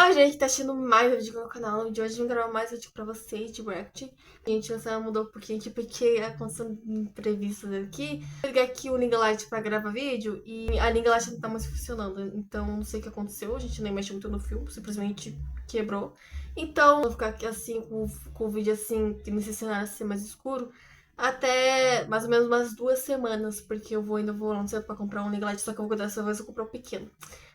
Oi, gente, tá assistindo mais vídeo no meu canal. No vídeo de hoje eu vou gravar mais vídeo pra vocês de React. A gente mudou um pouquinho aqui porque aconteceu imprevistos aqui. Eu liguei aqui o Ring Light pra gravar vídeo e a Ring Light não tá mais funcionando. Então não sei o que aconteceu, a gente nem mexeu muito no fio, simplesmente quebrou. Então eu vou ficar aqui assim com o vídeo assim, que necessário ser mais escuro. Até mais ou menos umas 2 semanas, porque ainda vou lá no centro pra comprar um Ring Light, só que eu vou dessa vez eu comprar um pequeno.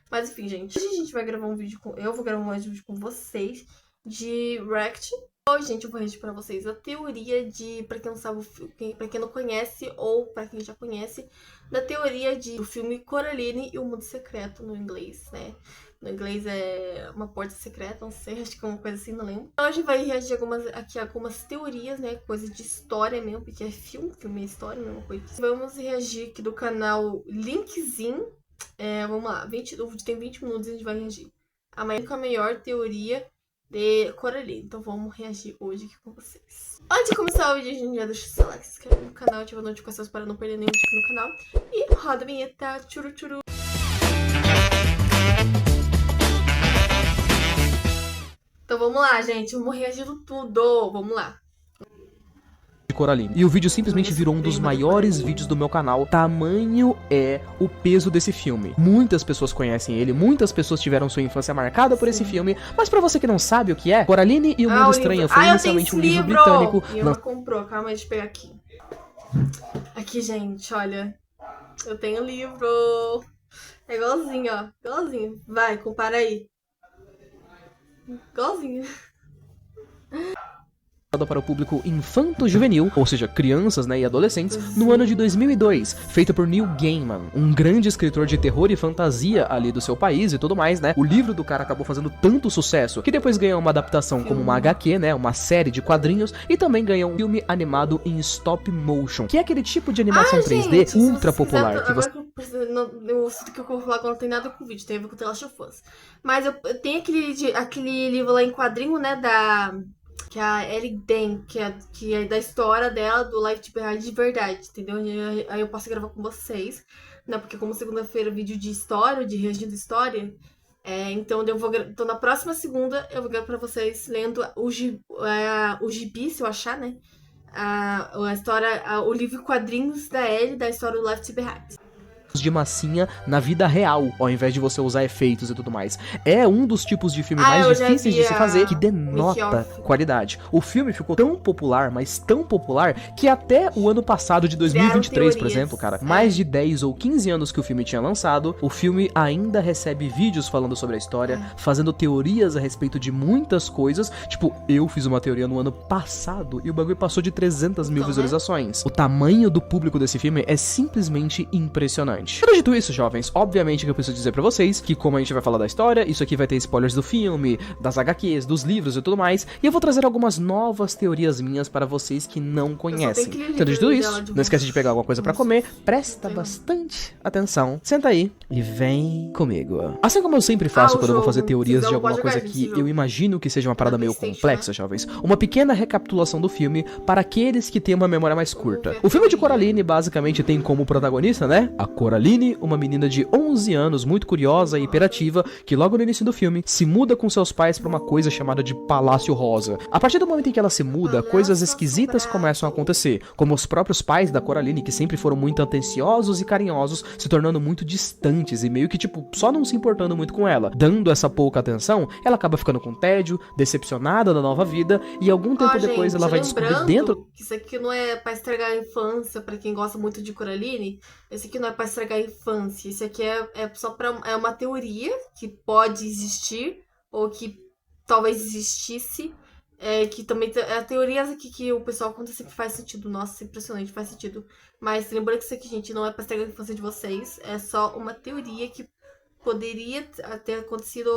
Mas enfim, gente, hoje a gente vai gravar um vídeo eu vou gravar um vídeo com vocês de React. Hoje, gente, eu vou reagir pra vocês a teoria de, pra quem não sabe, pra quem não conhece ou pra quem já conhece, da teoria do filme Coraline e o Mundo Secreto no inglês, né? No inglês é uma porta secreta, não sei, acho que é uma coisa assim, não lembro. Então, hoje vai reagir algumas teorias, né? Coisa de história mesmo, porque é filme é história, mesma coisa. Vamos reagir aqui do canal Linkzinho. Vamos lá, o vídeo tem 20 minutos e a gente vai reagir a maior teoria de Coraline. Então vamos reagir hoje aqui com vocês. Antes de começar o vídeo, a gente já deixa o seu like, se inscreve no canal, ativa as notificações para não perder nenhum vídeo aqui no canal. E roda a vinheta, tchuru tchuru. Então vamos lá, gente, vamos reagindo tudo, vamos lá. Coraline. E o vídeo simplesmente virou um dos maiores vídeos do meu canal. Tamanho é o peso desse filme. Muitas pessoas conhecem ele, muitas pessoas tiveram sua infância marcada por esse filme, mas pra você que não sabe o que é, Coraline e o Mundo Estranho foi inicialmente um livro britânico. E ela comprou, calma, deixa eu pegar aqui. Aqui, gente, olha. Eu tenho livro. É igualzinho, ó. Igualzinho. Vai, compara aí. Igualzinho. Para o público infanto-juvenil, ou seja, crianças, né, e adolescentes, no ano de 2002, feito por Neil Gaiman, um grande escritor de terror e fantasia ali do seu país e tudo mais, né? O livro do cara acabou fazendo tanto sucesso que depois ganhou uma adaptação como uma HQ, né, uma série de quadrinhos, e também ganhou um filme animado em stop motion, que é aquele tipo de animação 3D gente, ultra popular que você... Eu sinto que eu vou falar que não tem nada com o vídeo, tem a ver com The Last of Us. Mas eu tenho aquele livro lá em quadrinho, né, que a Ellie Den, que é da história dela, do Life Behind de verdade, entendeu? Aí eu posso gravar com vocês, né? Porque como segunda-feira é vídeo de história, de reagindo história, então então na próxima segunda eu vou gravar pra vocês lendo o gibi, se eu achar, né? A história, o livro quadrinhos da Ellie, da história do Life Behind. De massinha na vida real, ao invés de você usar efeitos e tudo mais. É um dos tipos de filme mais difíceis de se fazer, que denota qualidade. O filme ficou tão popular, mas tão popular, que até o ano passado, de 2023, por exemplo, cara, mais de 10 ou 15 anos que o filme tinha lançado, o filme ainda recebe vídeos falando sobre a história, fazendo teorias a respeito de muitas coisas. Tipo, eu fiz uma teoria no ano passado e o bagulho passou de 300 mil visualizações. O tamanho do público desse filme é simplesmente impressionante. Tendo dito isso, jovens, obviamente que eu preciso dizer pra vocês que, como a gente vai falar da história, isso aqui vai ter spoilers do filme, das HQs, dos livros e tudo mais, e eu vou trazer algumas novas teorias minhas para vocês que não conhecem. Tendo dito isso, não esquece de pegar alguma coisa pra comer, presta bastante atenção, senta aí e vem comigo. Assim como eu sempre faço quando eu vou fazer teorias de alguma coisa que eu imagino que seja uma parada meio complexa, jovens, uma pequena recapitulação do filme para aqueles que têm uma memória mais curta. O filme de Coraline basicamente tem como protagonista, né, a Coraline, uma menina de 11 anos, muito curiosa e hiperativa, que logo no início do filme se muda com seus pais para uma coisa chamada de Palácio Rosa. A partir do momento em que ela se muda, coisas esquisitas começam a acontecer, como os próprios pais da Coraline, que sempre foram muito atenciosos e carinhosos, se tornando muito distantes e meio que, tipo, só não se importando muito com ela. Dando essa pouca atenção, ela acaba ficando com tédio, decepcionada da nova vida, e algum tempo depois ela vai descobrir dentro... que isso aqui não é pra estragar a infância, pra quem gosta muito de Coraline, esse aqui não é pra estragar a infância, isso aqui é só é uma teoria que pode existir, ou que talvez existisse, que também a teoria aqui que o pessoal conta sempre faz sentido. Nossa, impressionante, faz sentido. Mas lembrando que isso aqui, gente, não é pra estragar a infância de vocês, é só uma teoria que poderia ter acontecido,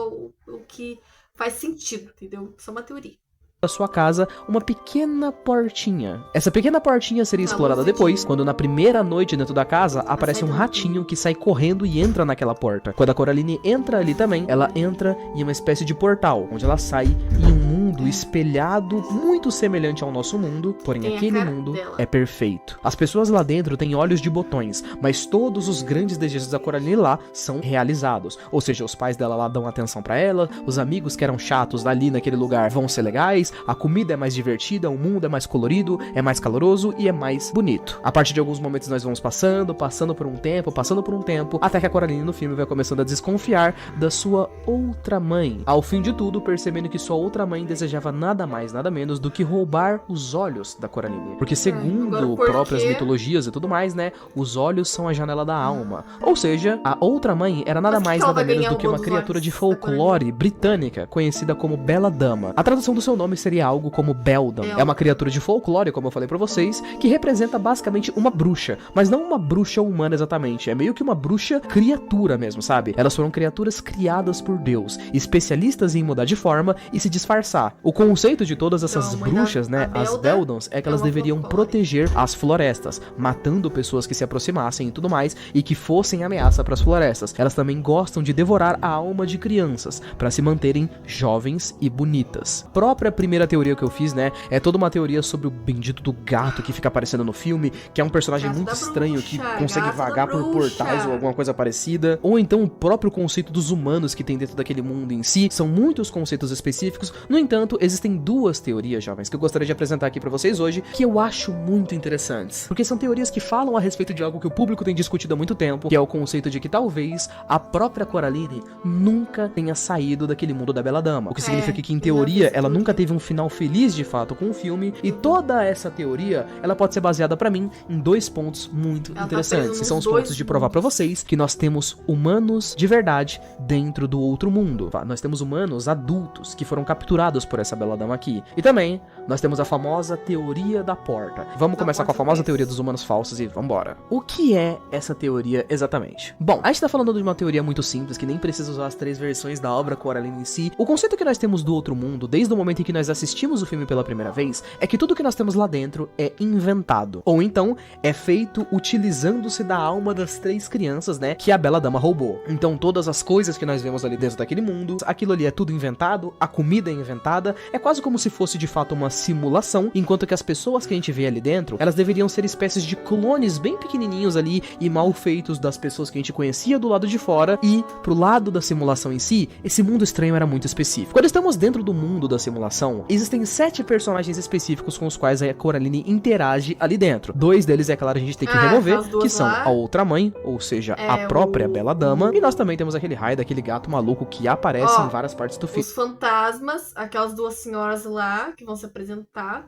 o que faz sentido, entendeu? Só uma teoria. Da sua casa, uma pequena portinha. Essa pequena portinha seria explorada depois, quando na primeira noite dentro da casa, aparece um ratinho que sai correndo e entra naquela porta. Quando a Coraline entra ali também, ela entra em uma espécie de portal, onde ela sai em um mundo mundo espelhado, muito semelhante ao nosso mundo, porém aquele mundo é perfeito. As pessoas lá dentro têm olhos de botões, mas todos os grandes desejos da Coraline lá são realizados. Ou seja, os pais dela lá dão atenção pra ela, os amigos que eram chatos ali naquele lugar vão ser legais, a comida é mais divertida, o mundo é mais colorido, é mais caloroso e é mais bonito. A partir de alguns momentos nós vamos passando por um tempo, até que a Coraline no filme vai começando a desconfiar da sua outra mãe. Ao fim de tudo, percebendo que sua outra mãe desejava nada mais, nada menos do que roubar os olhos da Coraline. Porque segundo próprias mitologias e tudo mais, né, os olhos são a janela da alma. Ou seja, a outra mãe era nada mais, nada menos do que uma criatura de folclore britânica, conhecida como Bela Dama. A tradução do seu nome seria algo como Beldam. É uma criatura de folclore, como eu falei pra vocês, que representa basicamente uma bruxa, mas não uma bruxa humana exatamente, é meio que uma bruxa criatura mesmo, sabe? Elas foram criaturas criadas por Deus, especialistas em mudar de forma e se disfarçar. O conceito de todas essas bruxas, né, as Beldams, é que elas deveriam proteger as florestas, matando pessoas que se aproximassem e tudo mais, e que fossem ameaça para as florestas. Elas também gostam de devorar a alma de crianças, para se manterem jovens e bonitas. A própria primeira teoria que eu fiz, né, é toda uma teoria sobre o bendito do gato que fica aparecendo no filme, que é um personagem muito estranho, que consegue vagar por portais ou alguma coisa parecida, ou então o próprio conceito dos humanos que tem dentro daquele mundo em si. São muitos conceitos específicos. No entanto, existem duas teorias, jovens, que eu gostaria de apresentar aqui pra vocês hoje, que eu acho muito interessantes, porque são teorias que falam a respeito de algo que o público tem discutido há muito tempo, que é o conceito de que talvez a própria Coraline nunca tenha saído daquele mundo da Bela Dama, o que significa que, em teoria, ela nunca teve um final feliz de fato com o filme, e toda essa teoria, ela pode ser baseada pra mim em dois pontos muito interessantes, que são os pontos de provar pra vocês que nós temos humanos de verdade dentro do outro mundo. Nós temos humanos adultos que foram capturados por essa Bela Dama aqui. E também nós temos a famosa teoria da porta. Vamos começar com a famosa teoria dos humanos falsos e vambora. O que é essa teoria exatamente? Bom, a gente tá falando de uma teoria muito simples, que nem precisa usar as 3 versões da obra Coraline em si. O conceito que nós temos do outro mundo, desde o momento em que nós assistimos o filme pela primeira vez, é que tudo que nós temos lá dentro é inventado. Ou então, é feito utilizando-se da alma das 3 crianças, né, que a Bela Dama roubou. Então, todas as coisas que nós vemos ali dentro daquele mundo, aquilo ali é tudo inventado, a comida é inventada, é quase como se fosse de fato uma simulação, enquanto que as pessoas que a gente vê ali dentro, elas deveriam ser espécies de clones bem pequenininhos ali e mal feitos das pessoas que a gente conhecia do lado de fora, e pro lado da simulação em si, esse mundo estranho era muito específico. Quando estamos dentro do mundo da simulação, existem 7 personagens específicos com os quais a Coraline interage ali dentro. 2 deles, é claro, a gente tem que remover, que são a outra mãe, ou seja, a própria Bela Dama, e nós também temos aquele raio daquele gato maluco que aparece em várias partes do filme. Os fantasmas, aquelas 2 senhoras lá que vão se apresentar.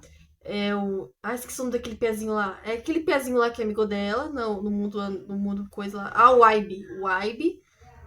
Esqueci o nome daquele pezinho lá. É aquele pezinho lá que é amigo dela, no mundo coisa lá. O Waibe.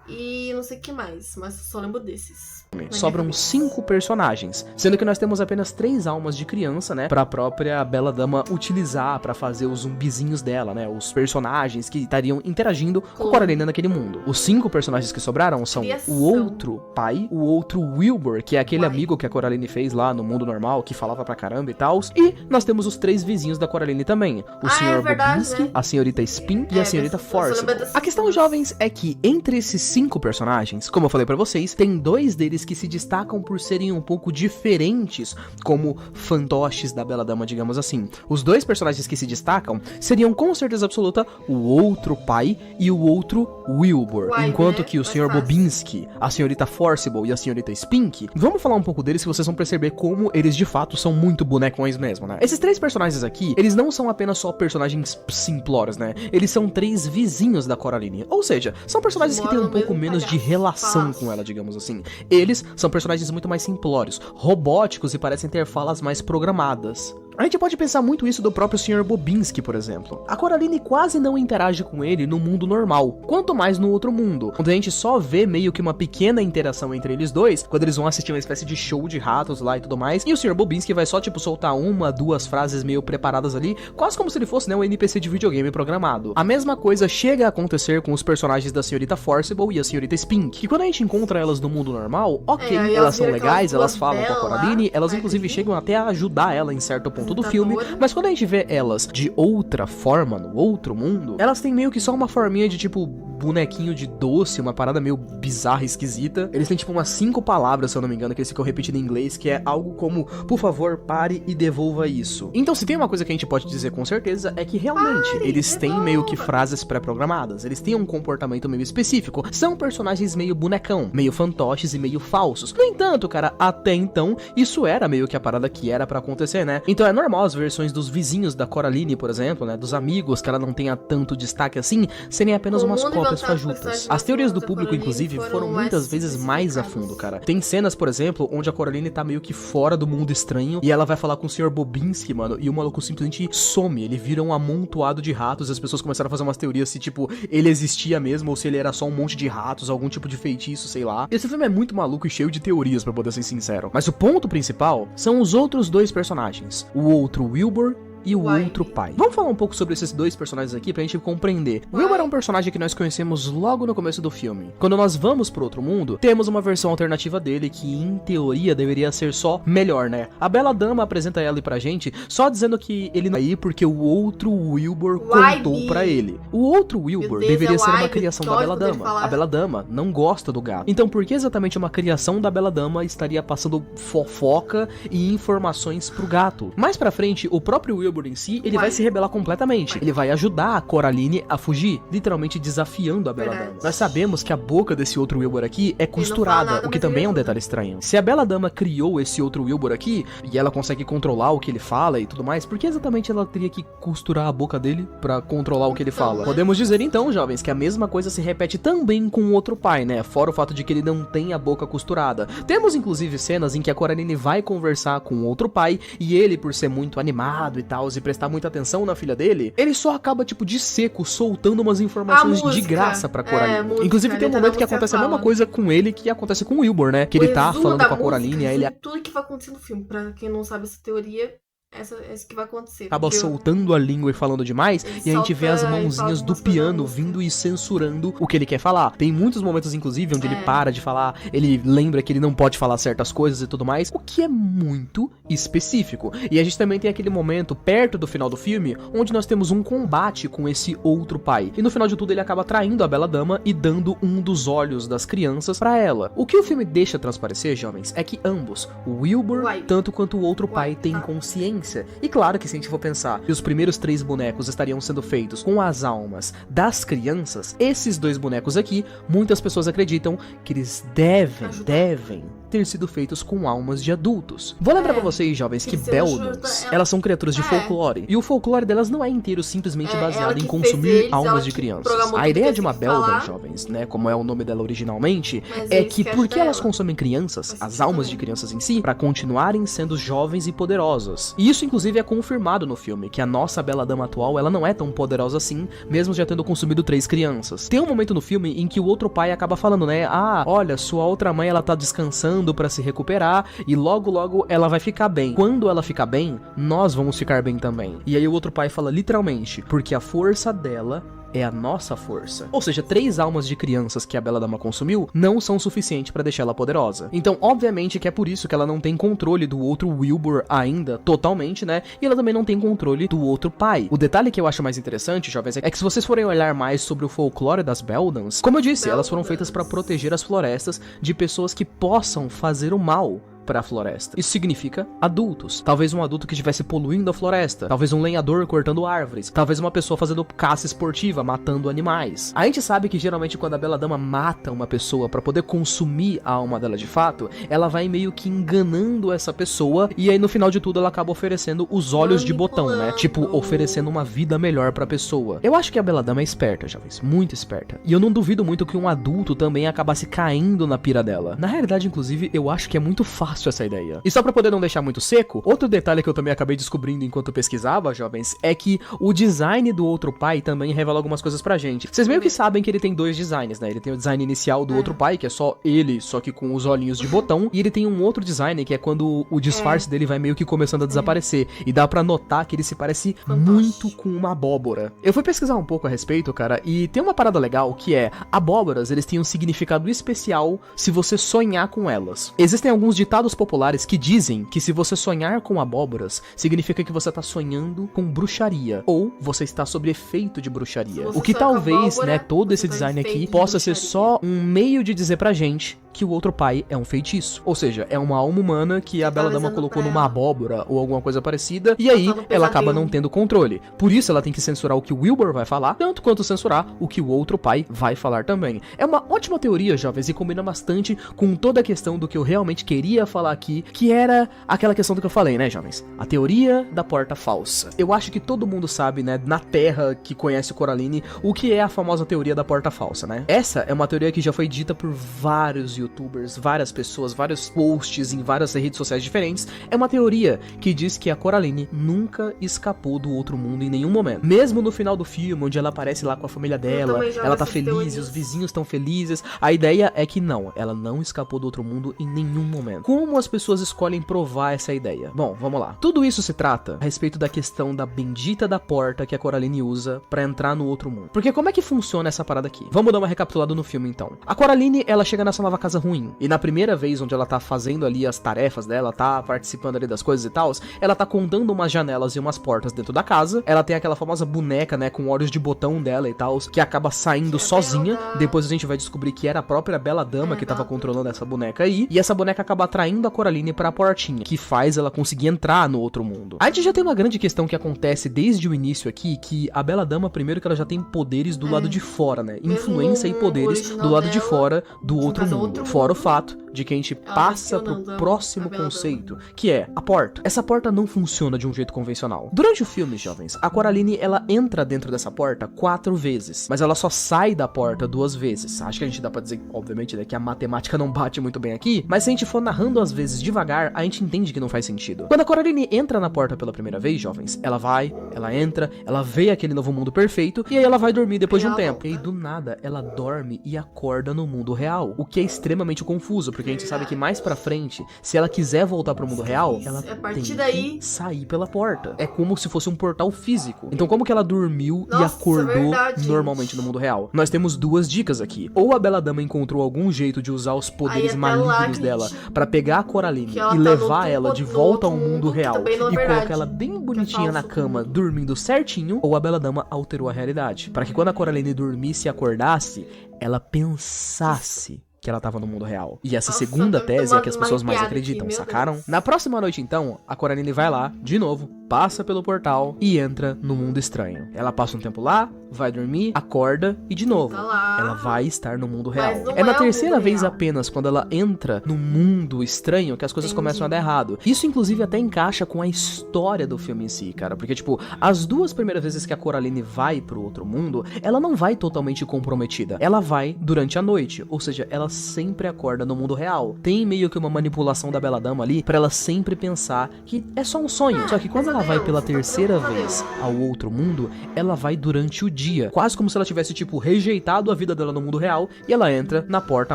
E não sei o que mais, mas só lembro desses. Sobram 5 personagens, sendo que nós temos apenas 3 almas de criança, né, pra própria Bela Dama utilizar pra fazer os zumbizinhos dela, né, os personagens que estariam interagindo com a Coraline naquele mundo. Os 5 personagens que sobraram são o outro pai, o outro Wilbur, que é aquele amigo que a Coraline fez lá no mundo normal, que falava pra caramba e tal, e nós temos os 3 vizinhos da Coraline também, o Sr. Bobinski, né? A Senhorita Spin e a Senhorita Forcible. A questão, jovens, é que entre esses 5 personagens, como eu falei pra vocês, tem 2 deles que se destacam por serem um pouco diferentes como fantoches da Bela Dama, digamos assim. Os 2 personagens que se destacam seriam com certeza absoluta o outro pai e o outro Wilbur, enquanto que o Sr. Bobinski, a Senhorita Forcible e a Senhorita Spink, vamos falar um pouco deles que vocês vão perceber como eles de fato são muito bonecões mesmo, né? Esses 3 personagens aqui, eles não são apenas só personagens simplórios, né? Eles são 3 vizinhos da Coraline, ou seja, são personagens que têm um pouco menos de relação com ela, digamos assim. Eles são personagens muito mais simplórios, robóticos e parecem ter falas mais programadas. A gente pode pensar muito isso do próprio Sr. Bobinski, por exemplo. A Coraline quase não interage com ele no mundo normal, quanto mais no outro mundo, onde a gente só vê meio que uma pequena interação entre eles dois, quando eles vão assistir uma espécie de show de ratos lá e tudo mais, e o Sr. Bobinski vai só, tipo, soltar 1, 2 frases meio preparadas ali, quase como se ele fosse, né, um NPC de videogame programado. A mesma coisa chega a acontecer com os personagens da Senhorita Forcible e a Senhorita Spink, que quando a gente encontra elas no mundo normal, ok, elas são legais, elas falam com a Coraline, elas inclusive chegam até a ajudar ela em certo ponto do filme, mas quando a gente vê elas de outra forma, no outro mundo, elas têm meio que só uma forminha de tipo bonequinho de doce, uma parada meio bizarra, esquisita. Eles têm tipo umas 5 palavras, se eu não me engano, que eles ficam repetindo em inglês, que é algo como, por favor, pare e devolva isso. Então, se tem uma coisa que a gente pode dizer com certeza, é que realmente eles têm meio que frases pré-programadas. Eles têm um comportamento meio específico. São personagens meio bonecão, meio fantoches e meio falsos. No entanto, cara, até então, isso era meio que a parada que era pra acontecer, né? Então é normal as versões dos vizinhos da Coraline, por exemplo, né? Dos amigos, que ela não tenha tanto destaque assim, serem apenas umas cópias fajutas. As teorias do público, inclusive, foram muitas vezes mais a fundo, cara. Tem cenas, por exemplo, onde a Coraline tá meio que fora do mundo estranho e ela vai falar com o Sr. Bobinski, mano, e o maluco simplesmente some. Ele vira um amontoado de ratos e as pessoas começaram a fazer umas teorias se, tipo, ele existia mesmo ou se ele era só um monte de ratos, algum tipo de feitiço, sei lá. Esse filme é muito maluco e cheio de teorias, pra poder ser sincero. Mas o ponto principal são os outros dois personagens. O outro Wilbur e o outro pai. Vamos falar um pouco sobre esses dois personagens aqui pra gente compreender. O Wilbur é um personagem que nós conhecemos logo no começo do filme. Quando nós vamos pro outro mundo, temos uma versão alternativa dele que, em teoria, deveria ser só melhor, né? A Bela Dama apresenta ela pra gente só dizendo que ele não ia porque o outro Wilbur contou pra ele. O outro Wilbur deveria ser uma criação da Bela Dama. A Bela Dama não gosta do gato. Então, por que exatamente uma criação da Bela Dama estaria passando fofoca e informações pro gato? Mais pra frente, o próprio Wilbur em si, ele vai se rebelar completamente. Ele vai ajudar a Coraline a fugir, literalmente desafiando a Bela Dama. Nós sabemos que a boca desse outro Wilbur aqui é costurada, o que também é um detalhe estranho. Se a Bela Dama criou esse outro Wilbur aqui, e ela consegue controlar o que ele fala e tudo mais, por que exatamente ela teria que costurar a boca dele pra controlar o que ele fala? Podemos dizer então, jovens, que a mesma coisa se repete também com o outro pai, né? Fora o fato de que ele não tem a boca costurada. Temos inclusive cenas em que a Coraline vai conversar com o outro pai, e ele, por ser muito animado e tal, e prestar muita atenção na filha dele, ele só acaba, tipo, de seco, soltando umas informações de graça pra Coraline. Inclusive tem um momento que acontece a mesma coisa com ele que acontece com o Wilbur, né? Que ele tá falando com a Coraline, aí ele... Tudo que vai acontecer no filme, pra quem não sabe essa teoria... Essa que vai acontecer. Acaba soltando a língua e falando demais, e a gente vê as mãozinhas do piano vindo e censurando o que ele quer falar. Tem muitos momentos, inclusive, onde ele para de falar, ele lembra que ele não pode falar certas coisas e tudo mais, o que é muito específico. E a gente também tem aquele momento, perto do final do filme, onde nós temos um combate com esse outro pai. E no final de tudo, ele acaba traindo a Bela Dama e dando um dos olhos das crianças pra ela. O que o filme deixa transparecer, jovens, é que ambos, o Wilbur, tanto quanto o outro pai, têm consciência. E claro que se a gente for pensar que os primeiros 3 bonecos estariam sendo feitos com as almas das crianças, esses 2 bonecos aqui, muitas pessoas acreditam que eles devem ter sido feitos com almas de adultos. Vou lembrar pra vocês, jovens, que Beldans, elas são criaturas de folclore. E o folclore delas não é inteiro simplesmente baseado em consumir almas de crianças. A ideia de uma Beldan, jovens, né, como é o nome dela originalmente, é que porque elas consomem crianças, as almas de crianças em si, pra continuarem sendo jovens e poderosas. E isso, inclusive, é confirmado no filme, que a nossa Bela Dama atual, ela não é tão poderosa assim, mesmo já tendo consumido 3 crianças. Tem um momento no filme em que o outro pai acaba falando, né, olha, sua outra mãe, ela tá descansando pra se recuperar e logo ela vai ficar bem. Quando ela ficar bem, nós vamos ficar bem também. E aí o outro pai fala literalmente, porque a força dela é a nossa força. Ou seja, 3 almas de crianças que a Bela Dama consumiu não são suficientes pra deixar ela poderosa. Então, obviamente que é por isso que ela não tem controle do outro Wilbur ainda, totalmente, né? E ela também não tem controle do outro pai. O detalhe que eu acho mais interessante, jovens, é que se vocês forem olhar mais sobre o folclore das Beldans, como eu disse, elas foram feitas pra proteger as florestas de pessoas que possam fazer o mal para a floresta. Isso significa adultos. Talvez um adulto que estivesse poluindo a floresta. Talvez um lenhador cortando árvores. Talvez uma pessoa fazendo caça esportiva, matando animais. A gente sabe que geralmente quando a Bela Dama mata uma pessoa para poder consumir a alma dela de fato, ela vai meio que enganando essa pessoa e aí no final de tudo ela acaba oferecendo os olhos de botão, né? Tipo, oferecendo uma vida melhor pra pessoa. Eu acho que a Bela Dama é esperta, jovens. Muito esperta. E eu não duvido muito que um adulto também acabasse caindo na pira dela. Na realidade, inclusive, eu acho que é muito fácil essa ideia. E só pra poder não deixar muito seco, outro detalhe que eu também acabei descobrindo enquanto pesquisava, jovens, é que o design do outro pai também revela algumas coisas pra gente. Vocês meio que sabem que ele tem 2 designs, né? Ele tem o design inicial do outro pai, que é só ele, só que com os olhinhos de botão, e ele tem um outro design, que é quando o disfarce dele vai meio que começando a desaparecer, e dá pra notar que ele se parece muito com uma abóbora. Eu fui pesquisar um pouco a respeito, cara, e tem uma parada legal, que é, abóboras, eles têm um significado especial se você sonhar com elas. Existem alguns ditados ditados populares que dizem que se você sonhar com abóboras, significa que você tá sonhando com bruxaria, ou você está sob efeito de bruxaria. O que talvez, né, todo esse design aqui possa ser só um meio de dizer pra gente que o outro pai é um feitiço. Ou seja, é uma alma humana que a Bela Dama colocou numa abóbora ou alguma coisa parecida, e aí ela acaba não tendo controle. Por isso ela tem que censurar o que o Wilbur vai falar, tanto quanto censurar o que o outro pai vai falar também. É uma ótima teoria, jovens, e combina bastante com toda a questão do que eu realmente queria falar aqui, que era aquela questão do que eu falei, né, jovens? A teoria da porta falsa. Eu acho que todo mundo sabe, né, na Terra que conhece o Coraline, o que é a famosa teoria da porta falsa, né? Essa é uma teoria que já foi dita por vários youtubers, várias pessoas, vários posts em várias redes sociais diferentes. É uma teoria que diz que a Coraline nunca escapou do outro mundo em nenhum momento. Mesmo no final do filme, onde ela aparece lá com a família dela, ela tá feliz, os vizinhos estão felizes, a ideia é que não, ela não escapou do outro mundo em nenhum momento. Como as pessoas escolhem provar essa ideia? Bom, vamos lá. Tudo isso se trata a respeito da questão da bendita da porta que a Coraline usa pra entrar no outro mundo. Porque como é que funciona essa parada aqui? Vamos dar uma recapitulada no filme então. A Coraline, ela chega nessa nova casa ruim, e na primeira vez onde ela tá fazendo ali as tarefas dela, tá participando ali das coisas e tal, ela tá contando umas janelas e umas portas dentro da casa. Ela tem aquela famosa boneca, né, com olhos de botão dela e tal, que acaba saindo sozinha. Depois a gente vai descobrir que era a própria Bela Dama que tava controlando essa boneca aí, e essa boneca acaba atraindo a Coraline pra portinha, que faz ela conseguir entrar no outro mundo. A gente já tem uma grande questão que acontece desde o início aqui, que a Bela Dama, primeiro que ela já tem poderes do lado de fora, né, influência e poderes do lado de fora do outro mundo. Fora o fato de que a gente passa pro próximo conceito, que é a porta. Essa porta não funciona de um jeito convencional. Durante o filme, jovens, a Coraline, ela entra dentro dessa porta 4 vezes, mas ela só sai da porta 2 vezes. Acho que a gente dá pra dizer, obviamente, né, que a matemática não bate muito bem aqui, mas se a gente for narrando as vezes devagar, a gente entende que não faz sentido. Quando a Coraline entra na porta pela primeira vez, jovens, ela vai, ela entra, ela vê aquele novo mundo perfeito, e aí ela vai dormir depois de um tempo. E aí, do nada, ela dorme e acorda no mundo real, o que é extremamente confuso, porque a gente sabe que mais pra frente, se ela quiser voltar pro mundo real, ela tem que sair pela porta. É como se fosse um portal físico. Então como que ela dormiu e acordou normalmente no mundo real? Nós temos 2 dicas aqui. Ou a Bela Dama encontrou algum jeito de usar os poderes malignos dela pra pegar a Coraline e levar ela de volta ao mundo real e colocar ela bem bonitinha na cama, dormindo certinho, ou a Bela Dama alterou a realidade, para que quando a Coraline dormisse e acordasse, ela pensasse que ela tava no mundo real. E essa segunda tese é que as pessoas mais acreditam, sacaram? Na próxima noite, então, a Coraline vai lá, de novo, passa pelo portal e entra no mundo estranho. Ela passa um tempo lá, vai dormir, acorda e de novo, ela vai estar no mundo real. É na terceira vez apenas, quando ela entra no mundo estranho, que as coisas começam a dar errado. Isso, inclusive, até encaixa com a história do filme em si, cara. Porque, tipo, as 2 primeiras vezes que a Coraline vai pro outro mundo, ela não vai totalmente comprometida. Ela vai durante a noite, ou seja, ela sempre acorda no mundo real. Tem meio que uma manipulação da Bela Dama ali, pra ela sempre pensar que é só um sonho. Só que quando ela vai pela terceira vez ao outro mundo, ela vai durante o dia, quase como se ela tivesse, tipo, rejeitado a vida dela no mundo real, e ela entra na porta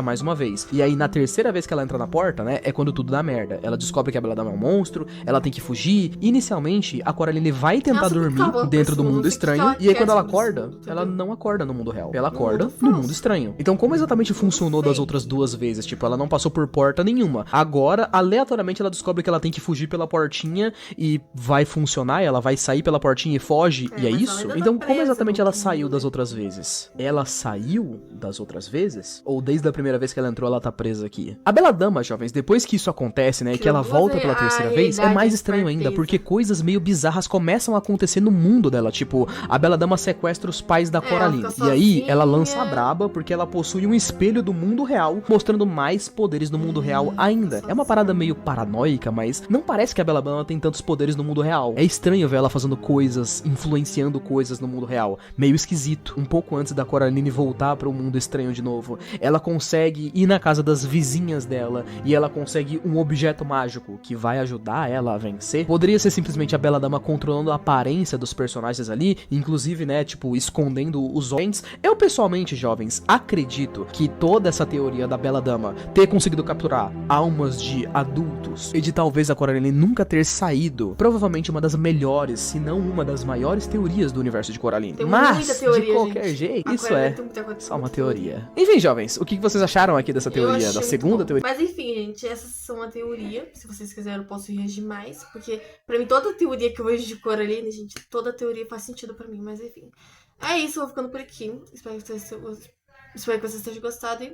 mais uma vez. E aí, na terceira vez que ela entra na porta, né, é quando tudo dá merda. Ela descobre que a Bela Dama é um monstro, ela tem que fugir. Inicialmente, a Coraline vai tentar dormir dentro do mundo estranho, e aí quando ela acorda, ela não acorda no mundo real. Ela acorda no mundo estranho. Então, como exatamente funcionou das outras 2 vezes? Tipo, ela não passou por porta nenhuma. Agora, aleatoriamente, ela descobre que ela tem que fugir pela portinha e vai funcionar, ela vai sair pela portinha e foge, e é isso? Então, como exatamente ela saiu das outras vezes? Ela saiu das outras vezes? Ou desde a primeira vez que ela entrou, ela tá presa aqui? A Bela Dama, jovens, depois que isso acontece, né, que ela volta pela terceira vez, é mais estranho ainda, porque coisas meio bizarras começam a acontecer no mundo dela. Tipo, a Bela Dama sequestra os pais da Coraline, e aí ela lança a braba porque ela possui um espelho do mundo real, mostrando mais poderes no mundo real ainda. É uma parada meio paranoica, mas não parece que a Bela Dama tem tantos poderes no mundo real. É estranho ver ela fazendo coisas, influenciando coisas no mundo real. Meio esquisito. Um pouco antes da Coraline voltar para o mundo estranho de novo, ela consegue ir na casa das vizinhas dela e ela consegue um objeto mágico que vai ajudar ela a vencer. Poderia ser simplesmente a Bela Dama controlando a aparência dos personagens ali, inclusive, né, tipo, escondendo os olhos. Eu, pessoalmente, jovens, acredito que toda essa teoria teoria da Bela Dama ter conseguido capturar almas de adultos e de talvez a Coraline nunca ter saído, provavelmente uma das melhores, se não uma das maiores teorias do universo de Coraline. Tem Mas, muita teoria, de qualquer gente. jeito, A isso Coraline é tem muita coisa, só uma muita teoria. Enfim, jovens, o que vocês acharam aqui dessa Eu teoria? achei Da muito segunda bom. teoria? Mas enfim, gente, essas são uma teoria. Se vocês quiserem, eu posso reagir mais. Porque, pra mim, toda teoria que eu vejo de Coraline, gente, toda teoria faz sentido pra mim. Mas enfim. É isso, eu vou ficando por aqui. Espero que vocês tenham gostado.